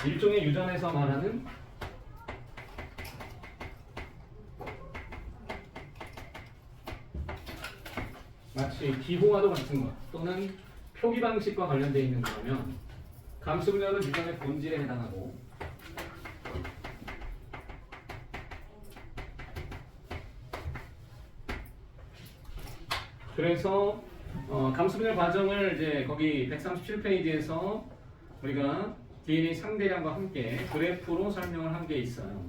일종의 유전에서 말하는 마치 기호와도 같은 것 또는 표기 방식과 관련되어 있는 거라면 감수분열은 유전의 본질에 해당하고 그래서 감수분열 과정을 이제 거기 137페이지에서 우리가 DNA 상대량과 함께 그래프로 설명을 한 게 있어요.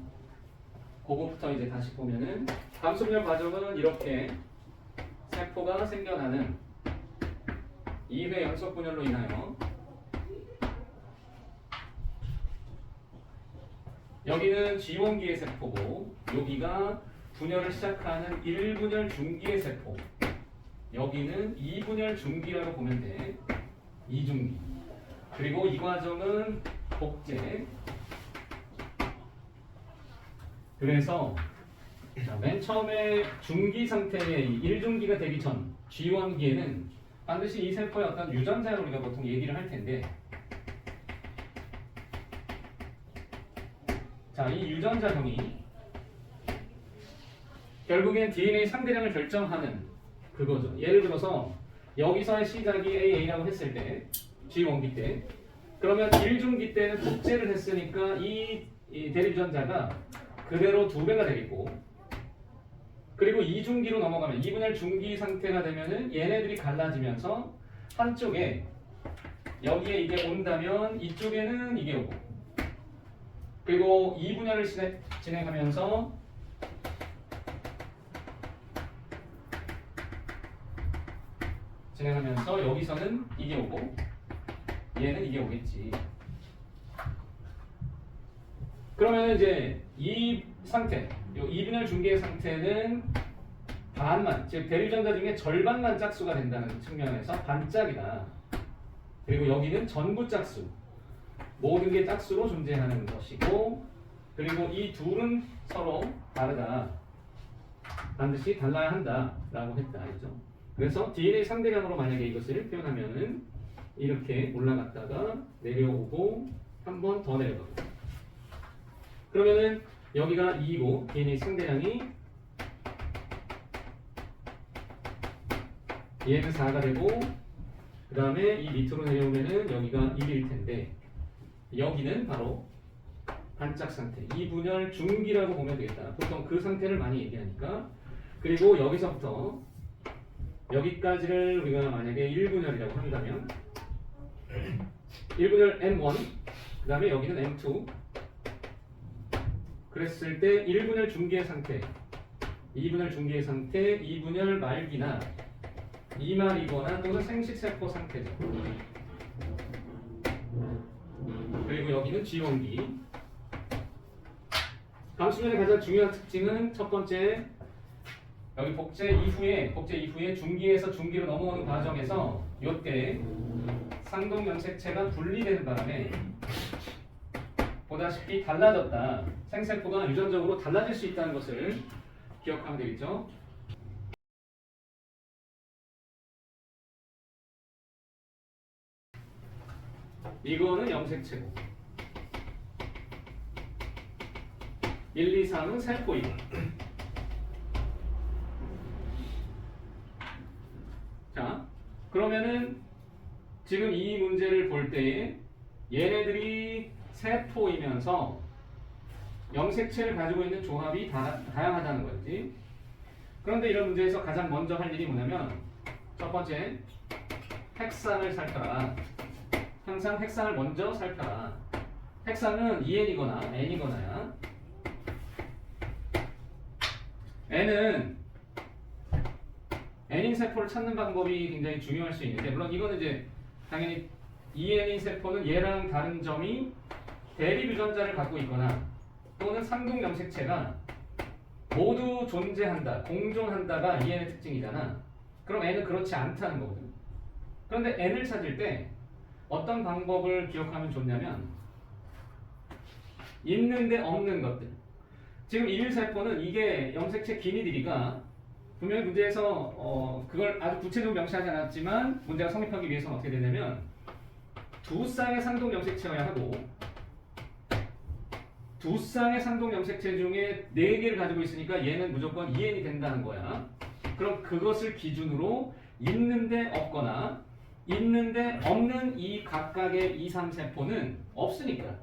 그거부터 이제 다시 보면은 감수분열 과정은 이렇게 세포가 생겨나는 2회 연속 분열로 인하여 여기는 G1기의 세포고 여기가 분열을 시작하는 1분열 중기의 세포 여기는 2분열 중기라고 보면 돼. 2중기. 그리고 이 과정은 복제. 그래서 맨 처음에 중기 상태의 1중기가 되기 전 G1기에는 반드시 이 세포의 어떤 유전자를 우리가 보통 얘기를 할 텐데 자, 이 유전자형이 결국엔 DNA 상대량을 결정하는 그거죠. 예를 들어서 여기서의 시작이 AA라고 했을 때 G1기 때 그러면 1중기 때는 복제를 했으니까 이 대리유전자가 그대로 2배가 되겠고 그리고 2중기로 넘어가면 2분열 중기 상태가 되면은 얘네들이 갈라지면서 한쪽에 여기에 이게 온다면 이쪽에는 이게 오고 그리고 2분열을 진행하면서 여기서는 이게 오고 얘는 이게 오겠지. 그러면 이제 이 상태, 이 2분열 중기의 상태는 반만, 즉 대리유전자 중에 절반만 짝수가 된다는 측면에서 반짝이다. 그리고 여기는 전부 짝수, 모든 게 짝수로 존재하는 것이고 그리고 이 둘은 서로 다르다. 반드시 달라야 한다라고 했다. 그죠? 그래서 DNA 상대량으로 만약에 이것을 표현하면은 이렇게 올라갔다가 내려오고 한 번 더 내려가고 그러면은 여기가 2이고 DNA 상대량이 얘는 4가 되고 그 다음에 이 밑으로 내려오면은 여기가 1일 텐데 여기는 바로 반짝 상태 2분열 중기라고 보면 되겠다. 보통 그 상태를 많이 얘기하니까 그리고 여기서부터 여기까지를 우리가 만약에 1분열이라고 한다면 1분열 M1 그 다음에 여기는 M2 그랬을 때 1분열 중기의 상태 2분열 중기의 상태 2분열 말기나 이말이거나 또는 생식세포 상태죠. 그리고 여기는 G1기 감수분열의 가장 중요한 특징은 첫 번째 여기 복제 이후에 중기에서 중기로 넘어오는 과정에서 이때 상동 염색체가 분리되는 바람에 보다시피 달라졌다. 생세포가 유전적으로 달라질 수 있다는 것을 기억하면 되겠죠. 이거는 염색체고 1, 2, 3은 세포이고 자, 그러면은 지금 이 문제를 볼 때에 얘네들이 세포이면서 염색체를 가지고 있는 조합이 다양하다는 거지. 그런데 이런 문제에서 가장 먼저 할 일이 뭐냐면 첫 번째 핵상을 살펴라. 항상 핵상을 먼저 살펴라. 핵상은 EN이거나 N이거나야. N은 N인 세포를 찾는 방법이 굉장히 중요할 수 있는데 물론 이거는 이제 당연히 EN인 세포는 얘랑 다른 점이 대립 유전자를 갖고 있거나 또는 상동 염색체가 모두 존재한다, 공존한다가 EN의 특징이잖아. 그럼 N은 그렇지 않다는 거거든. 그런데 N을 찾을 때 어떤 방법을 기억하면 좋냐면 있는데 없는 것들. 지금 1세포는 이게 염색체 기니들이가 분명히 문제에서 그걸 아주 구체적으로 명시하지 않았지만 문제가 성립하기 위해서는 어떻게 되냐면 두 쌍의 상동 염색체여야 하고 두 쌍의 상동 염색체 중에 4개를 가지고 있으니까 얘는 무조건 2n이 된다는 거야. 그럼 그것을 기준으로 있는데 없거나 있는데 없는 이 각각의 2, 3세포는 없으니까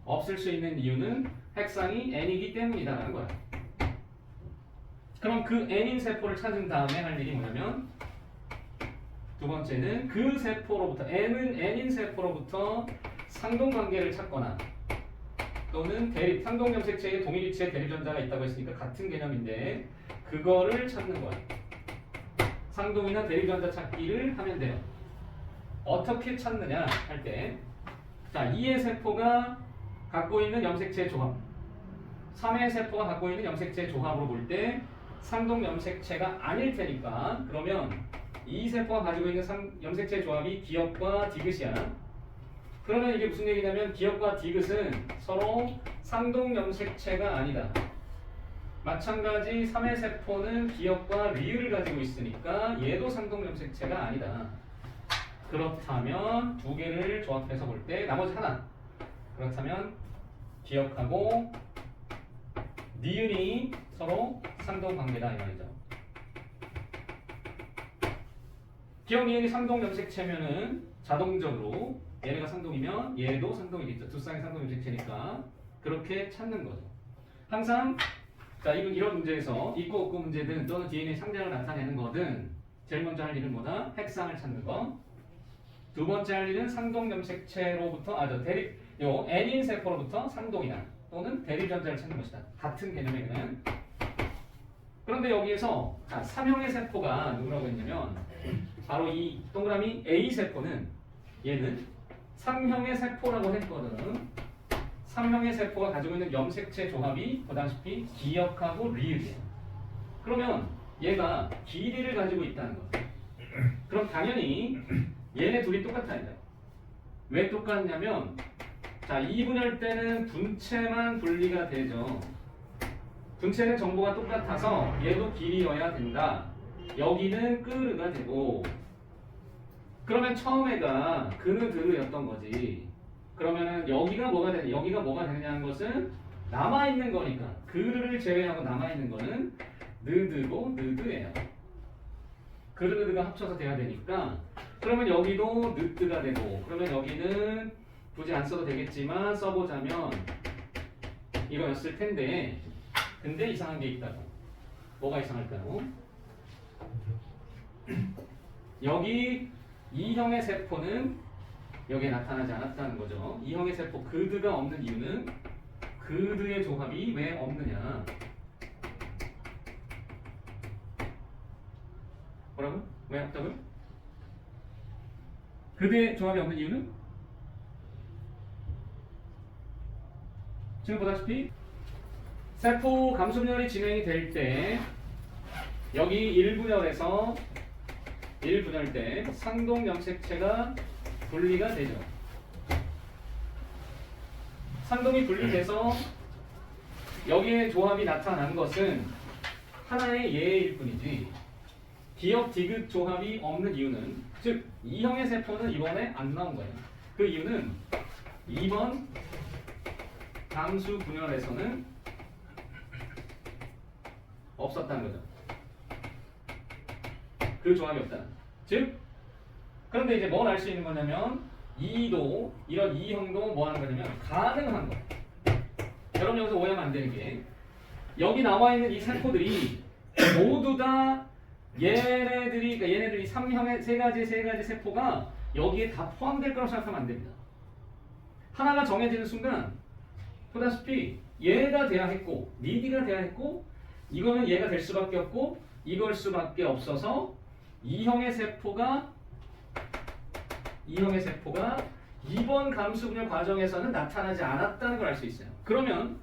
없을 수 있는 이유는 핵상이 n이기 때문이다라는 거야. 그럼 그 n인 세포를 찾은 다음에 할 일이 뭐냐면 두 번째는 그 세포로부터 n인 세포로부터 상동관계를 찾거나 또는 상동염색체에 동일위치의 대립전자가 있다고 했으니까 같은 개념인데 그거를 찾는 거야. 상동이나 대립전자 찾기를 하면 돼요. 어떻게 찾느냐 할 때 자, 2의 세포가 갖고 있는 염색체 조합 3의 세포가 갖고 있는 염색체 조합으로 볼 때 상동염색체가 아닐 테니까 그러면 이 세포가 가지고 있는 염색체 조합이 기역과 디귿이야. 그러면 이게 무슨 얘기냐면 기역과 디귿은 서로 상동염색체가 아니다. 마찬가지 3의 세포는 기역과 리을을 가지고 있으니까 얘도 상동염색체가 아니다. 그렇다면 두 개를 조합해서 볼 때 나머지 하나 그렇다면 기역하고 니은이 서로 상동관계다 이 말이죠. 기역 니은이 상동염색체면은 자동적으로 얘네가 상동이면 얘도 상동이겠죠. 두 쌍이 상동염색체니까 그렇게 찾는 거죠. 항상 자 이런 문제에서 있고 없고 문제든 또는 DNA 상장을 나타내는 거든 제일 먼저 할 일은 뭐다? 핵상을 찾는 거. 두 번째 할 일은 상동염색체로부터 요 n인 세포로부터 상동이나 또는 대립전자를 찾는 것이다. 같은 개념이거든. 그런데 여기에서 자 3형의 세포가 누구라고 했냐면 바로 이 동그라미 A 세포는 얘는 3형의 세포라고 했거든. 3형의 세포가 가지고 있는 염색체 조합이 보다시피 기역하고 리을이에요. 그러면 얘가 길이를 가지고 있다는 거죠. 그럼 당연히 얘네 둘이 똑같아야 돼요. 왜 똑같냐면 자 2분열 때는 분체만 분리가 되죠. 분체는 정보가 똑같아서 얘도 길이여야 된다. 여기는 끄르가 되고 그러면 처음에가 그느 드르였던 거지. 그러면은 여기가 뭐가 되느냐는 것은 남아있는 거니까 그르를 제외하고 남아있는 거는 느드고 느드예요. 그르느드가 합쳐서 돼야 되니까 그러면 여기도 느드가 되고 그러면 여기는 굳이 안 써도 되겠지만 써보자면 이거였을 텐데 근데 이상한 게 있다고. 뭐가 이상할까요? 여기 2형의 세포는 여기에 나타나지 않았다는 거죠. 2형의 세포 그드가 없는 이유는 그드의 조합이 왜 없느냐. 뭐라고? 왜 없다고요? 그드의 조합이 없는 이유는? 지금 보다시피 세포 감소분열이 진행이 될 때 여기 1분열에서 1분열 때 상동염색체가 분리가 되죠. 상동이 분리돼서 여기에 조합이 나타난 것은 하나의 예일 뿐이지 기역 디귿 조합이 없는 이유는 즉 2형의 세포는 이번에 안 나온 거예요. 그 이유는 2번 감수 분열에서는 없었다는 거죠. 그 조합이 없다. 즉 그런데 이제 뭘 알 수 있는 거냐면 2도 이런 2형도 뭐 하는 거냐면 가능한 거예요. 여러분 여기서 오해하면 안 되는 게 여기 나와 있는 이 세포들이 모두 다 얘네들이 3형의 세 가지 세포가 여기에 다 포함될 거라고 생각하면 안 됩니다. 하나가 정해지는 순간 보다시피 얘가 돼야 했고 니디가 돼야 했고 이거는 얘가 될 수밖에 없고 이걸 수밖에 없어서 2형의 세포가 2번 감수분열 과정에서는 나타나지 않았다는 걸 알 수 있어요. 그러면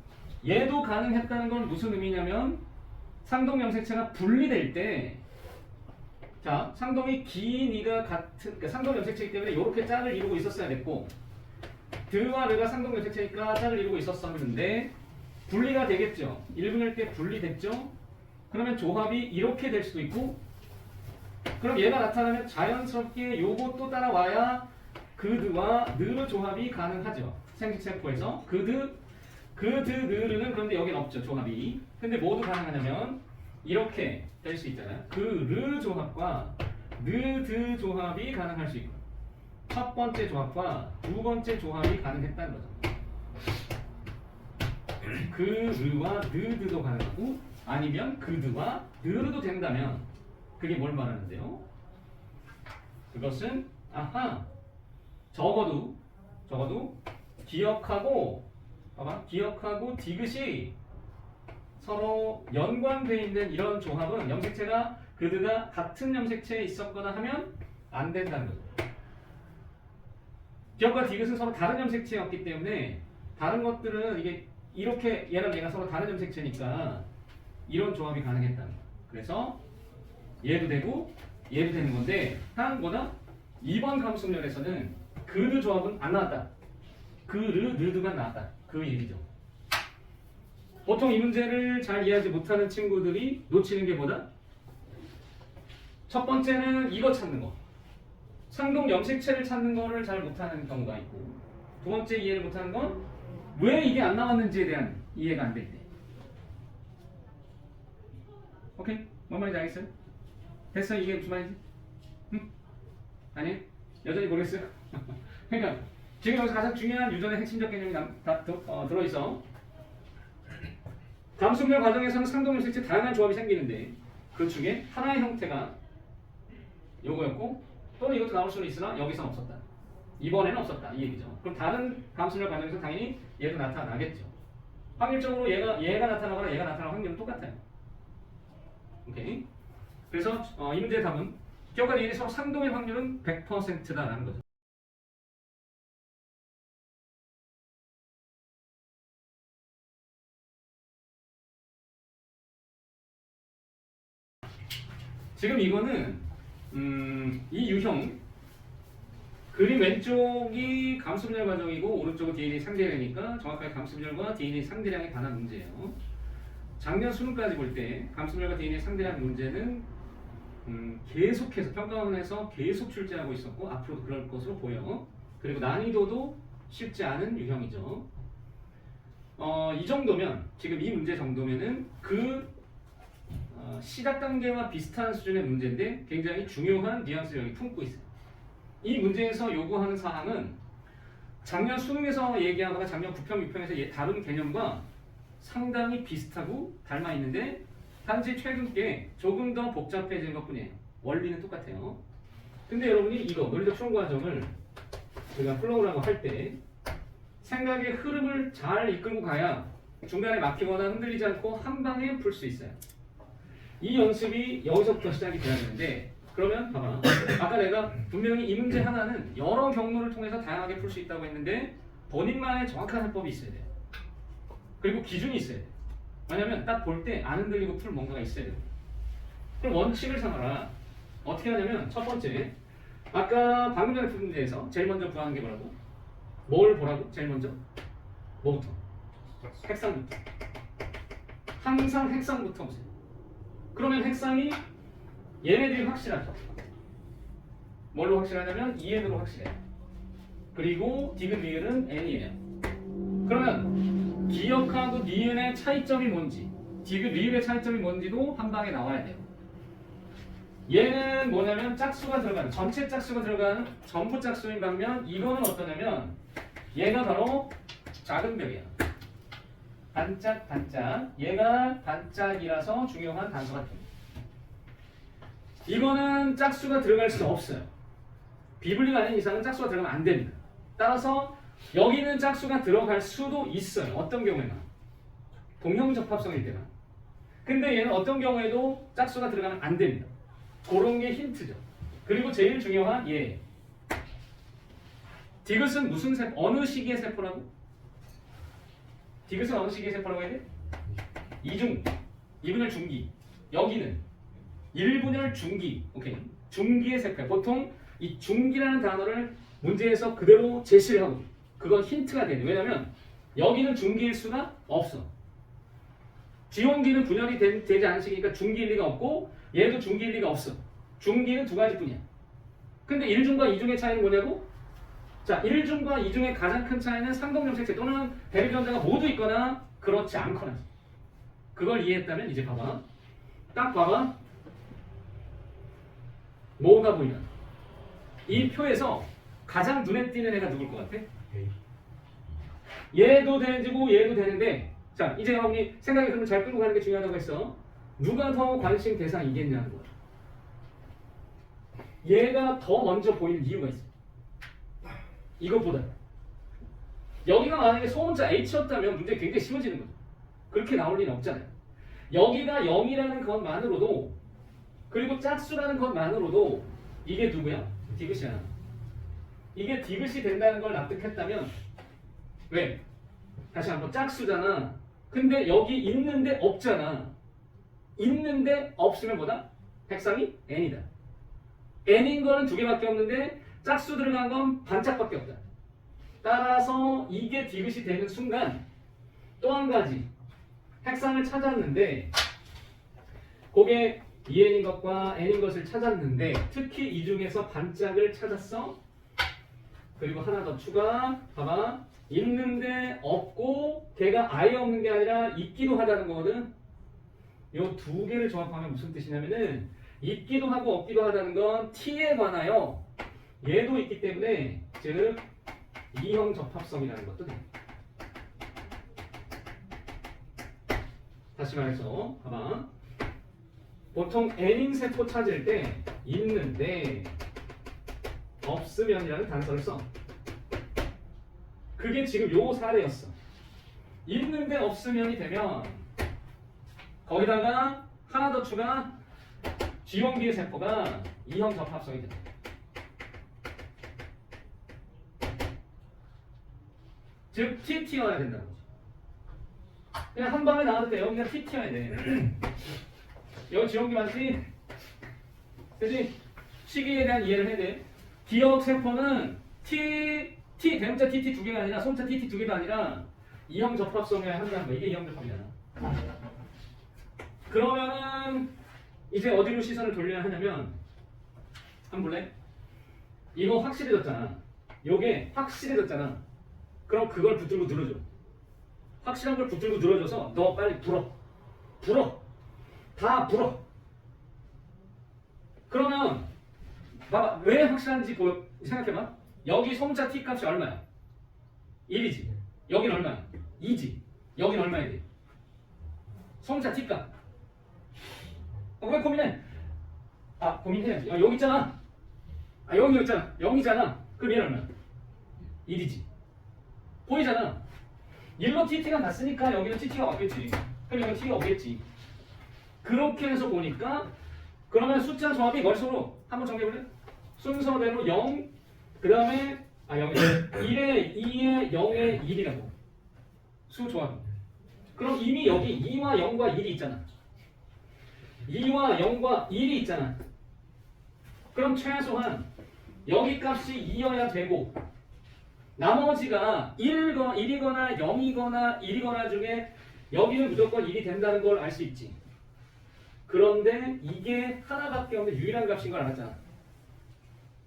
얘도 가능했다는 건 무슨 의미냐면 상동염색체가 분리될 때 자, 상동이 긴 이가 같은 그러니까 상동염색체이기 때문에 이렇게 짝을 이루고 있었어야 됐고 드와 르가 상동염색체니까 짝을 이루고 있었었는데 분리가 되겠죠. 1분열 때 분리됐죠. 그러면 조합이 이렇게 될 수도 있고 그럼 얘가 나타나면 자연스럽게 요것도 따라와야 그드와 느르 조합이 가능하죠. 생식세포에서 그 그, 드, 느르는 그런데 여긴 없죠, 조합이. 근데 뭐도 가능하냐면 이렇게 될 수 있잖아요. 그, 르 조합과 느, 드 조합이 가능할 수 있고 첫 번째 조합과 두 번째 조합이 가능했다는 거죠. 그, 르와 느, 드도 가능하고 아니면 그, 드와 느르도 된다면 그게 뭘 말하는데요? 그것은 아하 적어도 기억하고 봐봐 기억하고 디귿이 서로 연관되어 있는 이런 조합은 염색체가 그드가 같은 염색체에 있었거나 하면 안 된다는 거죠. 기억과 디귿은 서로 다른 염색체였기 때문에 다른 것들은 이게 이렇게 얘랑 얘가 서로 다른 염색체니까 이런 조합이 가능했다는 거예요. 그래서 얘도 되고 얘도 되는 건데 한 거나 2번 감수문열에서는 그드 조합은 안 나왔다. 그, 르, 느드만 나왔다. 그 얘기죠. 보통 이 문제를 잘 이해하지 못하는 친구들이 놓치는 게 뭐다? 첫 번째는 이거 찾는 거. 상동 염색체를 찾는 거를 잘 못하는 경우가 있고 두 번째 이해를 못하는 건 왜 이게 안 나왔는지에 대한 이해가 안 될 때. 오케이? 뭔 말인지 알겠어요? 됐어? 이게 무슨 말인지? 응? 아니? 여전히 모르겠어요? 그러니까 지금 여기서 가장 중요한 유전의 핵심적 개념이 들어있어. 감수문열 과정에서는 상동 염색체 다양한 조합이 생기는데 그 중에 하나의 형태가 요거였고 또는 이것도 나올 수는 있으나 여기서는 없었다. 이번에는 없었다. 이 얘기죠. 그럼 다른 감수문열 과정에서 당연히 얘도 나타나겠죠. 확률적으로 얘가 나타나거나 얘가 나타나는 확률은 똑같아요. 오케이. 그래서 이 문제의 답은 기억과 디귿이 서로 상동의 확률은 100%다라는 거죠. 지금 이거는 이 유형 그림 왼쪽이 감수분열 과정이고 오른쪽은 DNA 상대량이니까 정확하게 감수분열과 DNA 상대량에 관한 문제예요. 작년 수능까지 볼 때 감수분열과 DNA 상대량 문제는 계속해서 평가원에서 계속 출제하고 있었고 앞으로도 그럴 것으로 보여. 그리고 난이도도 쉽지 않은 유형이죠. 이 정도면 지금 이 문제 정도면은 시작 단계와 비슷한 수준의 문제인데 굉장히 중요한 뉘앙스를 여기 품고 있어요. 이 문제에서 요구하는 사항은 작년 수능에서 얘기하거나 작년 9평, 6평에서 다룬 개념과 상당히 비슷하고 닮아 있는데 단지 최근 게 조금 더 복잡해진 것 뿐이에요. 원리는 똑같아요. 근데 여러분이 이거 논리적 추론 과정을 제가 플로우라고 할 때 생각의 흐름을 잘 이끌고 가야 중간에 막히거나 흔들리지 않고 한 방에 풀 수 있어요. 이 연습이 여기서부터 시작이 돼야 되는데 그러면 봐봐. 아까 내가 분명히 이 문제 하나는 여러 경로를 통해서 다양하게 풀 수 있다고 했는데 본인만의 정확한 해법이 있어야 돼요. 그리고 기준이 있어야 돼요. 왜냐면 딱 볼 때 안 흔들리고 풀 뭔가가 있어야 돼요. 그럼 원칙을 삼아라. 어떻게 하냐면 첫 번째 아까 방금 전에 푼 문제에서 제일 먼저 구하는 게 뭐라고? 뭘 보라고? 제일 먼저? 뭐부터? 핵상부터. 항상 핵상부터 보세요. 그러면 핵상이 얘네들이 확실하죠. 뭘로 확실하냐면 EN으로 확실해요. 그리고 디귿 리을은 N이에요. 그러면 기억하고 니은의 차이점이 뭔지 디귿 리을의 차이점이 뭔지도 한 방에 나와야 돼요. 얘는 뭐냐면 짝수가 들어가는 전체 짝수가 들어가는 전부 짝수인 반면 이거는 어떠냐면 얘가 바로 작은 벽이야. 반짝 반짝. 얘가 반짝이라서 중요한 단서 같은 거. 이거는 짝수가 들어갈 수 없어요. 비블리가 아닌 이상은 짝수가 들어가면 안 됩니다. 따라서 여기는 짝수가 들어갈 수도 있어요. 어떤 경우에는 동형적합성일 때만. 근데 얘는 어떤 경우에도 짝수가 들어가면 안 됩니다. 그런 게 힌트죠. 그리고 제일 중요한 얘 디귿은 무슨 세포? 어느 시기의 세포라고? 디귿은 어느 시기의 세포라고 해야 돼? 이중 2분열 중기. 여기는 1분열 중기. 오케이. 중기의 세포. 보통 이 중기라는 단어를 문제에서 그대로 제시를 하고 그건 힌트가 되네. 왜냐면 여기는 중기일 수가 없어. 지원기는 분열이 되지 않은 시기니까 중기일 리가 없고 얘도 중기일 리가 없어. 중기는 두 가지뿐이야. 근데 1중과 2중의 차이는 뭐냐고? 자, 1중과 2중의 가장 큰 차이는 상동염색체 또는 대립전자가 모두 있거나 그렇지 않거나. 그걸 이해했다면 이제 봐봐. 딱 봐봐. 뭐가 보이나? 이 표에서 가장 눈에 띄는 애가 누굴 것 같아? 얘도 되고 얘도 되는데, 자 이제 여러분이 생각의 흐름을 잘 끌고 가는 게 중요하다고 했어. 누가 더 관심 대상이겠냐는 거야. 얘가 더 먼저 보이는 이유가 있어. 이것보다. 여기가 만약에 소문자 H였다면 문제 굉장히 쉬워지는 거죠. 그렇게 나올 리는 없잖아요. 여기가 0이라는 것만으로도, 그리고 짝수라는 것만으로도 이게 누구야? 디귿이야. 이게 디귿이 된다는 걸 납득했다면, 왜? 다시 한번 짝수잖아. 근데 여기 있는데 없잖아. 있는데 없으면 뭐다? 핵상이 n이다. n인 거는 두 개밖에 없는데 짝수 들어간 건 반짝밖에 없다. 따라서 이게 디귿이 되는 순간 또 한 가지 핵상을 찾았는데, 그게 2n인 것과 n인 것을 찾았는데, 특히 이 중에서 반짝을 찾았어. 그리고 하나 더 추가. 봐봐. 있는데 없고 걔가 아예 없는 게 아니라 있기도 하다는 거거든. 요 두 개를 조합하면 무슨 뜻이냐면은, 있기도 하고 없기도 하다는 건 t에 관하여 얘도 있기 때문에, 즉 이형 접합성이라는 것도 돼. 다시 말해서 봐봐. 보통 n인 세포 찾을 때 있는데 없으면이라는 단서를 써. 그게 지금 요 사례였어. 있는데 없으면이 되면 거기다가 하나 더 추가, G원기의 세포가 이형 접합성이 돼. 즉 TT여야 된다는 거지. 그냥 한 방에 나와도 돼요. 그냥 TT여야 돼. 여기 G원기 맞지? 그치? 시기에 대한 이해를 해야 돼. 기억 세포는 대문자 TT 두 개가 아니라 소문자 TT 두 개가 아니라 이형 접합성이어야 한다는 거. 이게 이형 접합이잖아. 그러면은 이제 어디로 시선을 돌려야 하냐면, 한번 볼래? 이거 확실해졌잖아. 요게 확실해졌잖아. 그럼 그걸 붙들고 늘어줘. 확실한 걸 붙들고 늘어줘서 너 빨리 불어. 다 불어. 그러면 봐봐. 왜 확실한지 생각해봐. 여기 소문자 t 값이 얼마야? 1이지. 여긴 얼마야? 2지. 여긴 얼마야 돼? 소문자 t 값. 왜 고민해? 고민해야지. 여기 있잖아. 여기 있잖아. 0이잖아. 그럼 얘는 얼마야? 1이지. 보이잖아. 1로 TT가 났으니까 여기는 TT가 왔겠지. 그럼 여기 T가 오겠지. 그렇게 해서 보니까, 그러면 숫자 조합이 머릿속으로 한번 정리해볼래? 순서대로 0, 그 다음에 1에 2에 0에 1이라고 수 조합. 그럼 이미 여기 2와 0과 1이 있잖아. 2와 0과 1이 있잖아. 그럼 최소한 여기 값이 2여야 되고, 나머지가 1이거나 0이거나 1이거나 중에 여기는 무조건 1이 된다는 걸 알 수 있지. 그런데 이게 하나밖에 없는 유일한 값인 걸 알았잖아.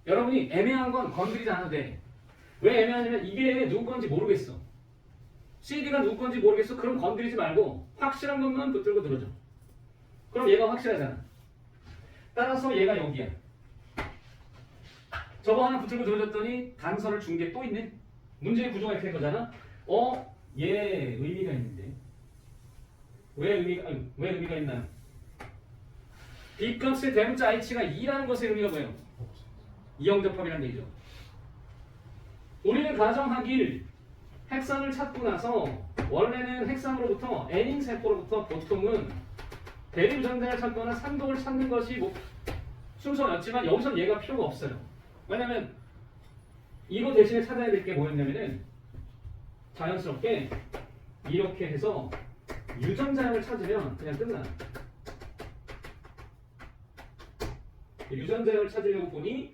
여러분이 애매한 건 건드리지 않아도 돼. 왜 애매하냐면 이게 누구 건지 모르겠어. CD가 누구 건지 모르겠어. 그럼 건드리지 말고 확실한 것만 붙들고 들어줘. 그럼 얘가 확실하잖아. 따라서 얘가 여기야. 저거 하나 붙들고 들어줬더니 단서를 준 게 또 있네. 문제의 구조가 이렇게 된 거잖아. 얘 의미가 있는데. 왜 의미가 있나요? B값의 대문자 H가 2라는 것의 의미가 뭐예요? 이형접합이라는 얘기죠. 우리는 가정하길 핵상을 찾고 나서 원래는 핵상으로부터 n인 세포로부터 보통은 대립전자를 찾거나 상동을 찾는 것이 순서였지만 여기서는 얘가 필요가 없어요. 왜냐면 이거 대신에 찾아야 될 게 뭐였냐면은 자연스럽게 이렇게 해서 유전자형을 찾으면 그냥 끝나. 유전자형을 찾으려고 보니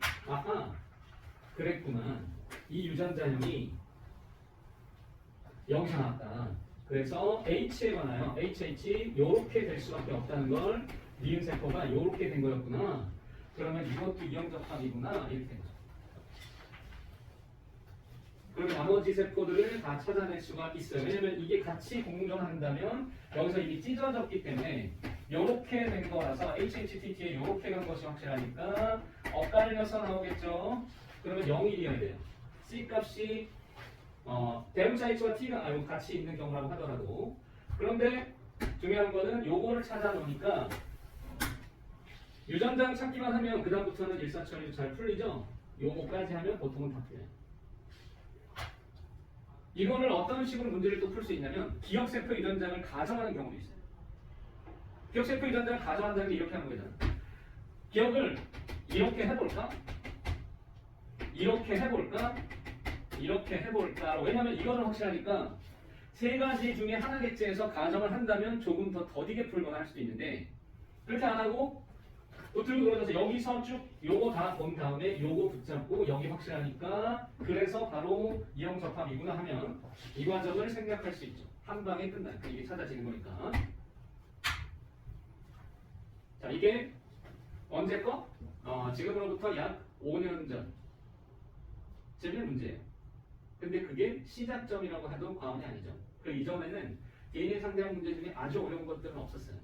그랬구나. 이 유전자형이 여기서 나왔다. 그래서 H에 관하여 HH 요렇게 될 수밖에 없다는 걸 니은 세포가 요렇게 된 거였구나. 그러면 이것도 이형접합이구나. 이렇게 된 거죠. 그러면 나머지 세포들을 다 찾아낼 수가 있어요. 왜냐면 이게 같이 공존한다면 여기서 이미 찢어졌기 때문에 이렇게 된 거라서 HHTT에 이렇게 간 것이 확실하니까 엇갈려서 나오겠죠. 그러면 0일이어야 돼요. C 값이 대문자 H와 T가 같이 있는 경우라고 하더라도. 그런데 중요한 거는 요거를 찾아놓으니까 유전자 찾기만 하면 그 다음부터는 일사천리로 잘 풀리죠. 요거까지 하면 보통은 다 풀려요. 이거를 어떤 식으로 문제를 또 풀 수 있냐면 기억세포 유전자를 가정하는 경우도 있어요. 기억세포 유전자를 가정한다는 게 이렇게 하는 거잖아. 기억을 이렇게 해볼까? 이렇게 해볼까? 이렇게 해볼까? 왜냐면 이거는 확실하니까 세 가지 중에 하나겠지 해서 가정을 한다면 조금 더 더디게 풀거나 할 수도 있는데 그렇게 안 하고 또 들고 늘어져서 여기서 쭉 요거 다 본 다음에 요거 붙잡고 여기 확실하니까 그래서 바로 이형접합이구나 하면 이 과정을 생략할 수 있죠. 한 방에 끝나니까 이게 찾아지는 거니까. 자, 이게 언제 거? 지금으로부터 약 5년 전쯤의 문제예요. 근데 그게 시작점이라고 해도 과언이 아니죠. 그 이전에는 DNA 상대학 문제 중에 아주 어려운 것들은 없었어요.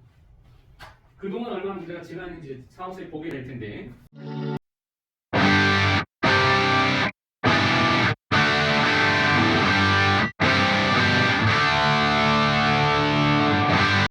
그동안 얼마나 문제가 지났는지 사후에 보게 될 텐데